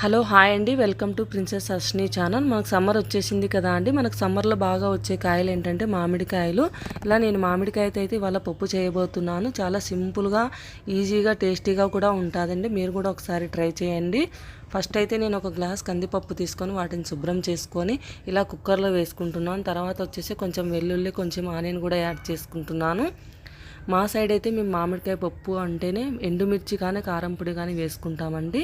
Hello hi అండి, welcome to princess అశ్ని channel. మనకు summer వచ్చేసింది కదా అండి. మనకు సమ్మర్లో బాగా వచ్చే కాయలు ఏంటంటే మామిడికాయలు. ఇలా నేను మామిడికాయతో అయితే ఇవాళ పప్పు చేయబోతున్నాను. చాలా సింపుల్గా, ఈజీగా, టేస్టీగా కూడా ఉంటుందండి. మీరు కూడా ఒకసారి ట్రై చేయండి. ఫస్ట్ అయితే నేను ఒక గ్లాస్ కందిపప్పు తీసుకొని వాటిని శుభ్రం చేసుకొని ఇలా కుక్కర్లో వేసుకుంటున్నాను. తర్వాత వచ్చేసి కొంచెం వెల్లుల్లి, కొంచెం ఆనియన్ కూడా యాడ్ చేసుకుంటున్నాను. మా సైడ్ అయితే మేము మామిడికాయ పప్పు అంటేనే ఎండుమిర్చి కానీ కారం పొడి కానీ వేసుకుంటామండి.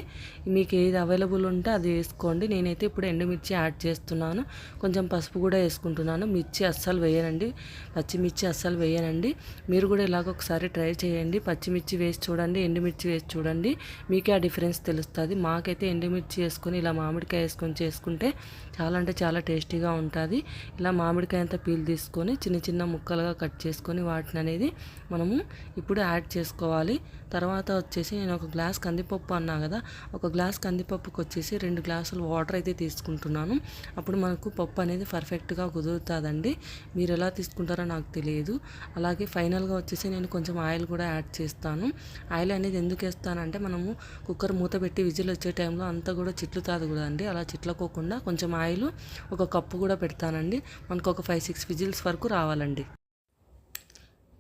మీకు ఏది అవైలబుల్ ఉంటే అది వేసుకోండి. నేనైతే ఇప్పుడు ఎండుమిర్చి యాడ్ చేస్తున్నాను. కొంచెం పసుపు కూడా వేసుకుంటున్నాను. మిర్చి అస్సలు వేయనండి, పచ్చిమిర్చి అస్సలు వేయనండి. మీరు కూడా ఇలాగ ఒకసారి ట్రై చేయండి. పచ్చిమిర్చి వేసి చూడండి, ఎండుమిర్చి వేసి చూడండి, మీకే ఆ డిఫరెన్స్ తెలుస్తుంది. మాకైతే ఎండుమిర్చి వేసుకొని ఇలా మామిడికాయ వేసుకొని చేసుకుంటే చాలా అంటే చాలా టేస్టీగా ఉంటుంది. ఇలా మామిడికాయ అంతా పీల్ తీసుకొని చిన్న చిన్న ముక్కలుగా కట్ చేసుకొని వాటిని అనేది మనము ఇప్పుడు యాడ్ చేసుకోవాలి. తర్వాత వచ్చేసి నేను ఒక గ్లాస్ కందిపప్పు అన్నా కదా, ఒక గ్లాస్ కందిపప్పుకి వచ్చేసి 2 గ్లాసులు వాటర్ అయితే తీసుకుంటున్నాను. అప్పుడు మనకు పప్పు అనేది పర్ఫెక్ట్గా కుదురుతుందండి. మీరు ఎలా తీసుకుంటారో నాకు తెలియదు. అలాగే ఫైనల్గా వచ్చేసి నేను కొంచెం ఆయిల్ కూడా యాడ్ చేస్తాను. ఆయిల్ అనేది ఎందుకు వేస్తానంటే మనము కుక్కర్ మూత పెట్టి విజిల్ వచ్చే టైంలో అంతా కూడా చిట్లుతుంది కూడా అండి. అలా చిట్లకోకుండా కొంచెం ఆయిల్ ఒక కప్పు కూడా పెడతానండి. మనకు ఒక 5-6 విజిల్స్ వరకు రావాలండి.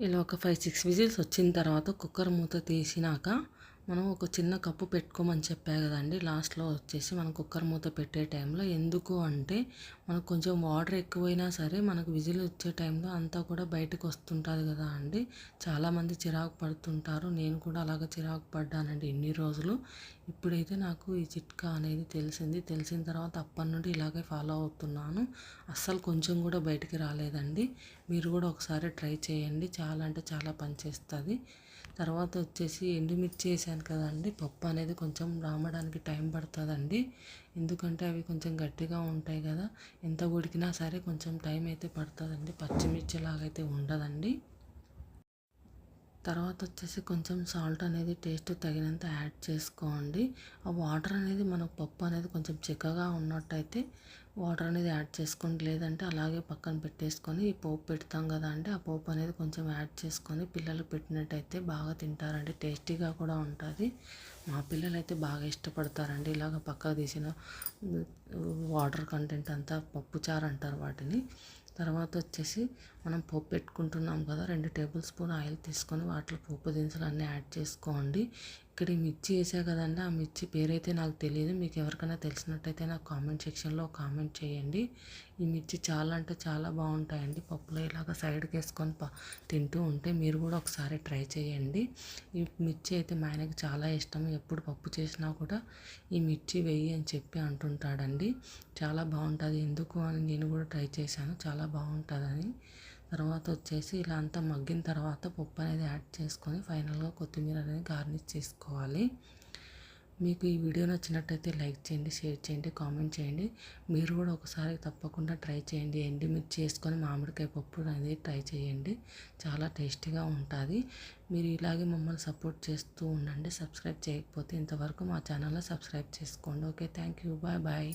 ఇలా ఒక 5-6 విజిల్స్ వచ్చిన తర్వాత కుక్కర్ మూత తీసినాక మనం ఒక చిన్న కప్పు పెట్టుకోమని చెప్పా కదండి. లాస్ట్లో వచ్చేసి మనం కుక్కర్ మూత పెట్టే టైంలో ఎందుకు అంటే మనకు కొంచెం వాటర్ ఎక్కువైనా సరే మనకు విజిల్ వచ్చే టైంలో అంతా కూడా బయటకు వస్తుంటుంది కదా అండి. చాలామంది చిరాకు పడుతుంటారు. నేను కూడా అలాగ చిరాకు పడ్డానండి ఇన్ని రోజులు. ఇప్పుడైతే నాకు ఈ చిట్కా అనేది తెలిసిన తర్వాత అప్పటి నుండి ఇలాగే ఫాలో అవుతున్నాను. అస్సలు కొంచెం కూడా బయటికి రాలేదండి. మీరు కూడా ఒకసారి ట్రై చేయండి. చాలా అంటే చాలా పనిచేస్తుంది. తర్వాత వచ్చేసి ఎండుమిర్చి వేసాను కదండి. పప్పు అనేది కొంచెం రామడానికి టైం పడుతుందండి. ఎందుకంటే అవి కొంచెం గట్టిగా ఉంటాయి కదా. ఎంత ఉడికినా సరే కొంచెం టైం అయితే పడుతుందండి. పచ్చిమిర్చి లాగైతే ఉండదండి. తర్వాత వచ్చేసి కొంచెం సాల్ట్ అనేది టేస్ట్ తగినంత యాడ్ చేసుకోండి. ఆ వాటర్ అనేది మనకు పప్పు అనేది కొంచెం చిక్కగా ఉన్నట్టయితే వాటర్ అనేది యాడ్ చేసుకోండి. లేదంటే అలాగే పక్కన పెట్టేసుకొని ఈ పోపు పెడతాం కదా అంటే ఆ పోపు అనేది కొంచెం యాడ్ చేసుకొని పిల్లలకు పెట్టినట్టయితే బాగా తింటారండి. టేస్టీగా కూడా ఉంటుంది. మా పిల్లలు అయితే బాగా ఇష్టపడతారండి. ఇలాగ పక్కకు తీసిన వాటర్ కంటెంట్ అంతా పప్పుచారు అంటారు వాటిని. తర్వాత వచ్చేసి మనం పోపు పెట్టుకుంటున్నాం కదా, 2 టేబుల్ స్పూన్ ఆయిల్ తీసుకొని వాటిలో పోపు దినుసులు అన్నీ యాడ్ చేసుకోండి. ఇక్కడ ఈ మిర్చి వేసా కదండి, ఆ మిర్చి పేరైతే నాకు తెలియదు. మీకు ఎవరికైనా తెలిసినట్టయితే నాకు కామెంట్ సెక్షన్లో కామెంట్ చేయండి. ఈ మిర్చి చాలా అంటే చాలా బాగుంటాయండి. పప్పులో ఇలాగ సైడ్కి వేసుకొని తింటూ ఉంటే మీరు కూడా ఒకసారి ట్రై చేయండి. ఈ మిర్చి అయితే మా ఆయనకి చాలా ఇష్టం. ఎప్పుడు పప్పు చేసినా కూడా ఈ మిర్చి వెయ్యి అని చెప్పి అంటుంటాడండి. చాలా బాగుంటుంది. ఎందుకు అని నేను కూడా ట్రై చేశాను, చాలా బాగుంటుందని. తర్వాత వచ్చేసి ఇలా అంతా మగ్గిన తర్వాత పప్పు అనేది యాడ్ చేసుకొని ఫైనల్గా కొత్తిమీర అనేది గార్నిష్ చేసుకోవాలి. మీకు ఈ వీడియో నచ్చినట్టయితే లైక్ చేయండి, షేర్ చేయండి, కామెంట్ చేయండి. మీరు కూడా ఒకసారి తప్పకుండా ట్రై చేయండి. ఎండుమిర్చి వేసుకొని మామిడికాయ పప్పు అనేది ట్రై చేయండి. చాలా టేస్టీగా ఉంటుంది. మీరు ఇలాగే మమ్మల్ని సపోర్ట్ చేస్తూ ఉండండి. సబ్స్క్రైబ్ చేయకపోతే ఇంతవరకు మా ఛానల్లో సబ్స్క్రైబ్ చేసుకోండి. Okay, thank you, bye bye.